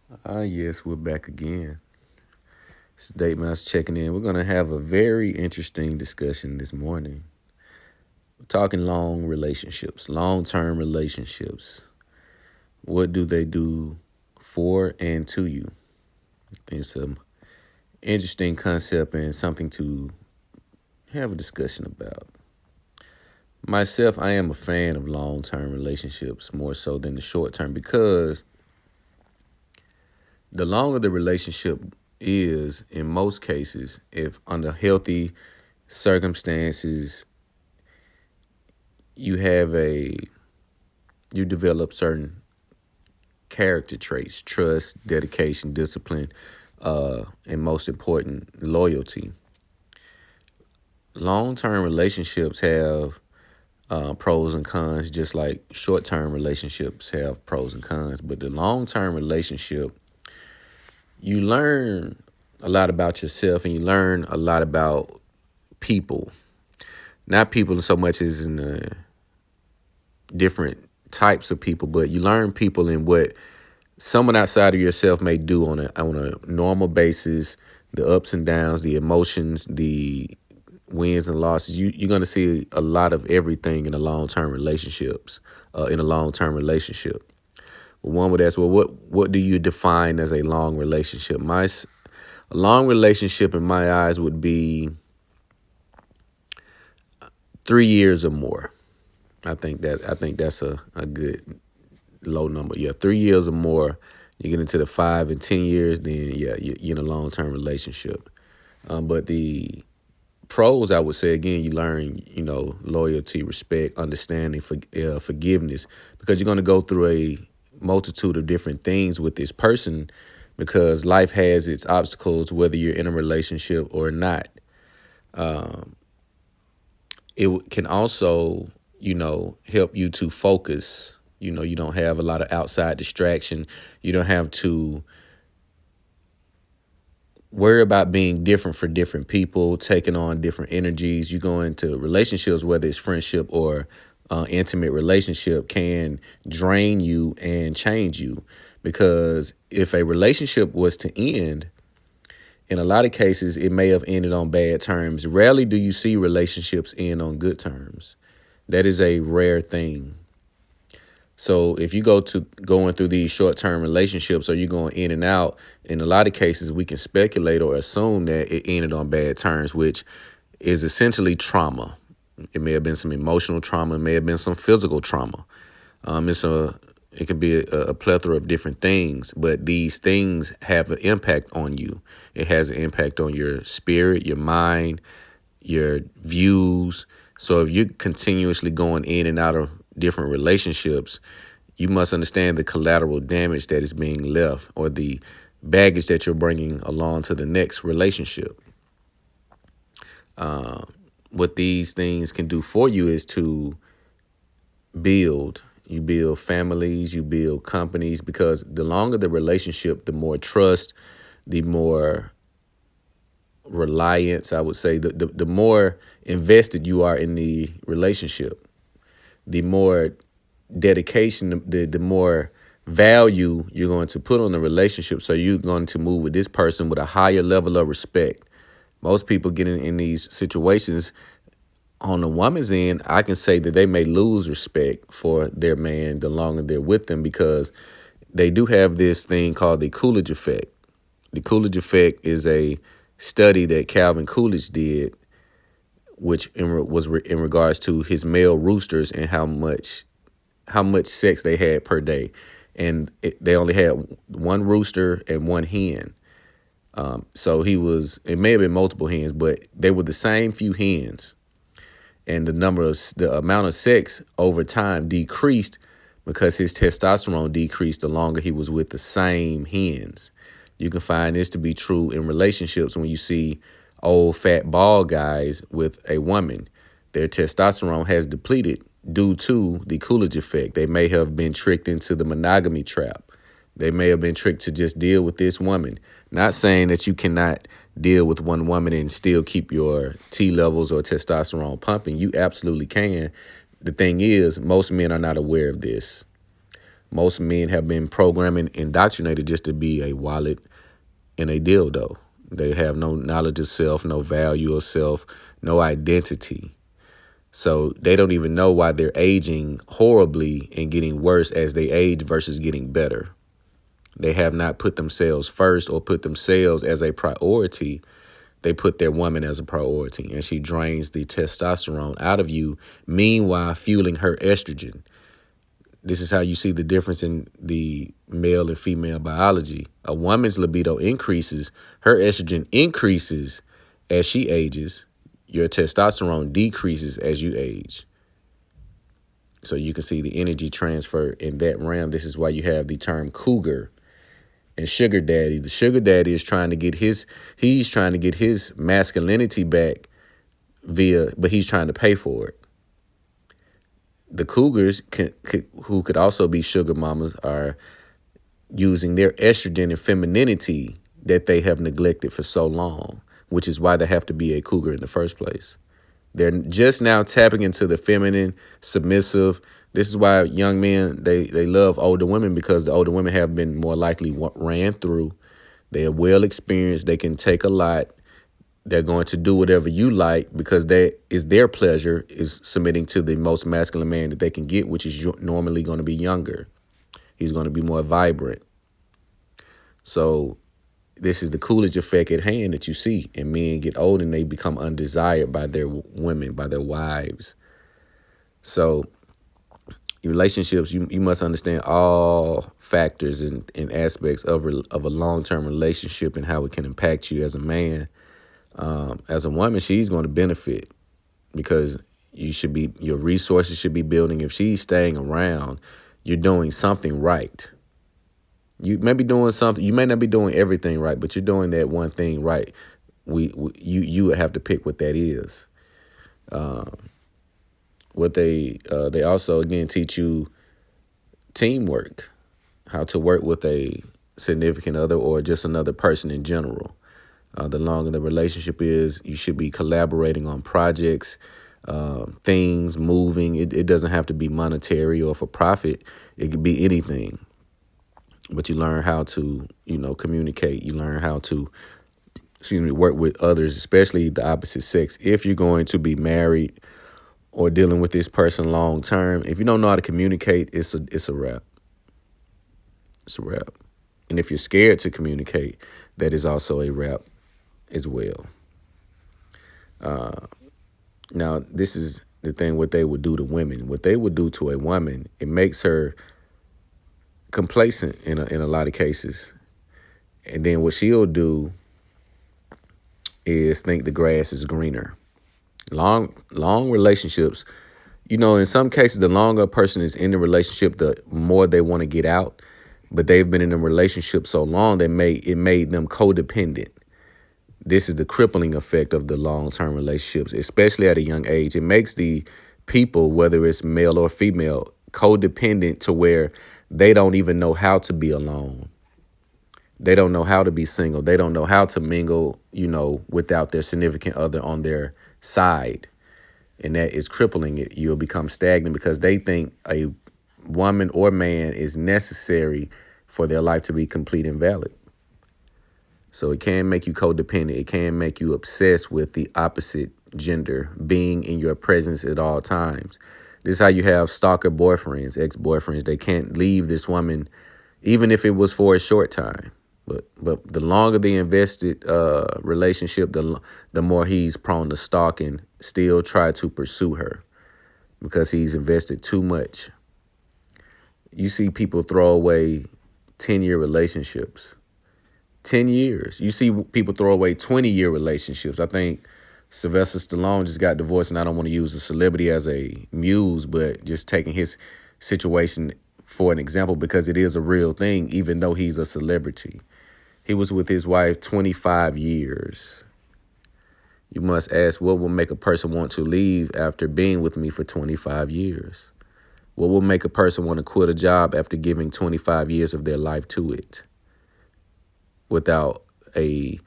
Yes, we're back again. This is Dave Mouse checking in. We're going to have a very interesting discussion this morning. We're talking long relationships, long term relationships. What do they do for and to you? It's an interesting concept and something to have a discussion about. Myself, I am a fan of long term relationships more so than the short term because the longer the relationship is, in most cases, if under healthy circumstances, you have a you develop certain character traits: trust, dedication, discipline, and most important, loyalty. Long-term relationships have pros and cons, just like short-term relationships have pros and cons. But the long-term relationship, you learn a lot about yourself and you learn a lot about people. Not people so much as in the different types of people, but you learn people in what someone outside of yourself may do on a normal basis, the ups and downs, the emotions, the wins and losses. You're going to see a lot of everything in a long-term relationships. In a long-term relationship, well, one would ask, well, what do you define as a long relationship? A long relationship in my eyes would be 3 years or more. I think that's a good low number. Yeah, 3 years or more. You get into the 5 and 10 years, then yeah, you're in a long term relationship. But the pros, I would say again, you learn, loyalty, respect, understanding, forgiveness, because you're going to go through a multitude of different things with this person, because life has its obstacles, whether you're in a relationship or not. It can also, help you to focus. You don't have a lot of outside distraction. You don't have to worry about being different for different people, taking on different energies. You go into relationships, whether it's friendship or intimate relationship, can drain you and change you. Because if a relationship was to end, in a lot of cases, it may have ended on bad terms. Rarely do you see relationships end on good terms. That is a rare thing. So if you go to going through these short term relationships, or you going in and out, in a lot of cases we can speculate or assume that it ended on bad terms, which is essentially trauma. It may have been some emotional trauma, it may have been some physical trauma. It could be a plethora of different things, but these things have an impact on you. It has an impact on your spirit, your mind, your views. So if you're continuously going in and out of different relationships, you must understand the collateral damage that is being left, or the baggage that you're bringing along to the next relationship. What these things can do for you is to you build families, you build companies, because the longer the relationship, the more trust, the more reliance, I would say, the more invested you are in the relationship, the more dedication, the more value you're going to put on the relationship. So you're going to move with this person with a higher level of respect. Most people get in these situations on the woman's end. I can say that they may lose respect for their man the longer they're with them, because they do have this thing called the Coolidge effect. The Coolidge effect is a study that Calvin Coolidge did, which was in regards to his male roosters and how much sex they had per day, and they only had one rooster and one hen. So it may have been multiple hens, but they were the same few hens, and the amount of sex over time decreased because his testosterone decreased the longer he was with the same hens. You can find this to be true in relationships when you see old fat bald guys with a woman. Their testosterone has depleted due to the Coolidge effect. They may have been tricked into the monogamy trap. They may have been tricked to just deal with this woman. Not saying that you cannot deal with one woman and still keep your T levels or testosterone pumping. You absolutely can. The thing is, most men are not aware of this. Most men have been programming, indoctrinated just to be a wallet and a dildo. They have no knowledge of self, no value of self, no identity. So they don't even know why they're aging horribly and getting worse as they age versus getting better. They have not put themselves first or put themselves as a priority. They put their woman as a priority, and she drains the testosterone out of you, meanwhile fueling her estrogen. This is how you see the difference in the male and female biology. A woman's libido increases, her estrogen increases as she ages. Your testosterone decreases as you age. So you can see the energy transfer in that realm. This is why you have the term cougar and sugar daddy. The sugar daddy is trying to get he's trying to get his masculinity back but he's trying to pay for it. The cougars who could also be sugar mamas are using their estrogen and femininity that they have neglected for so long, which is why they have to be a cougar in the first place. They're just now tapping into the feminine, submissive. This is why young men, they love older women, because the older women have been more likely ran through. They are well experienced. They can take a lot. They're going to do whatever you like because that is their pleasure, is submitting to the most masculine man that they can get, which is normally going to be younger. He's going to be more vibrant. So this is the Coolidge effect at hand that you see. And men get old and they become undesired by their women, by their wives. So relationships, you must understand all factors and aspects of a long-term relationship and how it can impact you as a man. As a woman, she's going to benefit because your resources should be building. If she's staying around, you're doing something right. You may be doing something. You may not be doing everything right, but you're doing that one thing right. You would have to pick what that is. What they also again teach you teamwork, how to work with a significant other or just another person in general. The longer the relationship is, you should be collaborating on projects, things, moving. It doesn't have to be monetary or for profit. It could be anything. But you learn how to, communicate. You learn how to, work with others, especially the opposite sex. If you're going to be married or dealing with this person long term, if you don't know how to communicate, it's a wrap. It's a wrap. And if you're scared to communicate, that is also a wrap as well. Now, this is the thing, what they would do to women. What they would do to a woman, it makes her complacent in a lot of cases. And then what she'll do is think the grass is greener. Long relationships, in some cases, the longer a person is in the relationship, the more they want to get out. But they've been in a relationship so long that it made them codependent. This is the crippling effect of the long-term relationships, especially at a young age. It makes the people, whether it's male or female, codependent to where they don't even know how to be alone. They don't know how to be single. They don't know how to mingle, without their significant other on their side. And that is crippling it. You'll become stagnant because they think a woman or man is necessary for their life to be complete and valid. So it can make you codependent. It can make you obsessed with the opposite gender being in your presence at all times. This is how you have stalker boyfriends, ex-boyfriends. They can't leave this woman, even if it was for a short time. But the longer the invested relationship, the more he's prone to stalk and still try to pursue her because he's invested too much. You see people throw away 10-year relationships. 10 years. You see people throw away 20-year relationships. I think Sylvester Stallone just got divorced, and I don't want to use a celebrity as a muse, but just taking his situation for an example because it is a real thing, even though he's a celebrity. He was with his wife 25 years. You must ask, what will make a person want to leave after being with me for 25 years? What will make a person want to quit a job after giving 25 years of their life to it without a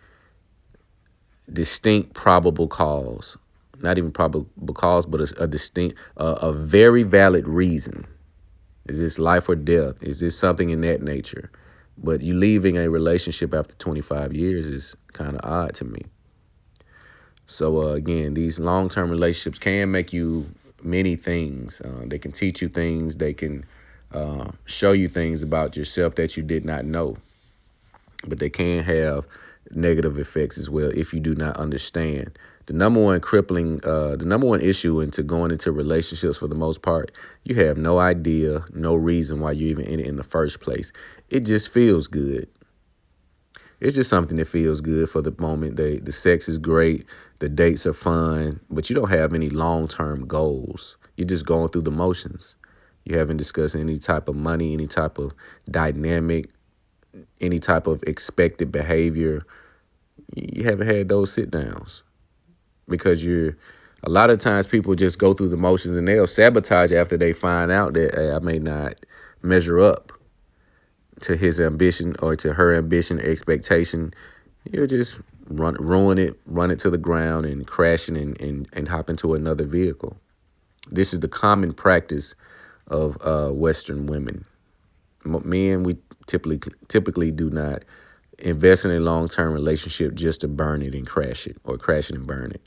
distinct probable cause? Not even probable cause, but a distinct, a very valid reason. Is this life or death? Is this something in that nature? But you leaving a relationship after 25 years is kind of odd to me. So again, these long-term relationships can make you many things. They can teach you things. They can show you things about yourself that you did not know. But they can have negative effects as well if you do not understand. The number one issue into going into relationships for the most part, you have no idea, no reason why you even in it in the first place. It just feels good. It's just something that feels good for the moment. The sex is great, the dates are fun, but you don't have any long-term goals. You're just going through the motions. You haven't discussed any type of money, any type of dynamic, any type of expected behavior. You haven't had those sit downs because a lot of times people just go through the motions and they'll sabotage after they find out that, hey, I may not measure up to his ambition or to her ambition, expectation. You'll just ruin it, run it to the ground and crash it and hop into another vehicle. This is the common practice of Western women. Men, we typically do not invest in a long-term relationship just to burn it and crash it, or crash it and burn it.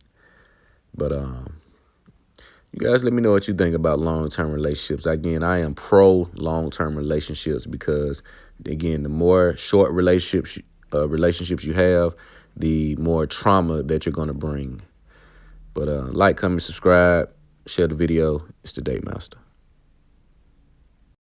But you guys let me know what you think about long-term relationships. Again, I am pro long-term relationships because, again, the more short relationships you have, the more trauma that you're going to bring. But like, comment, subscribe, share the video. It's the Date Master.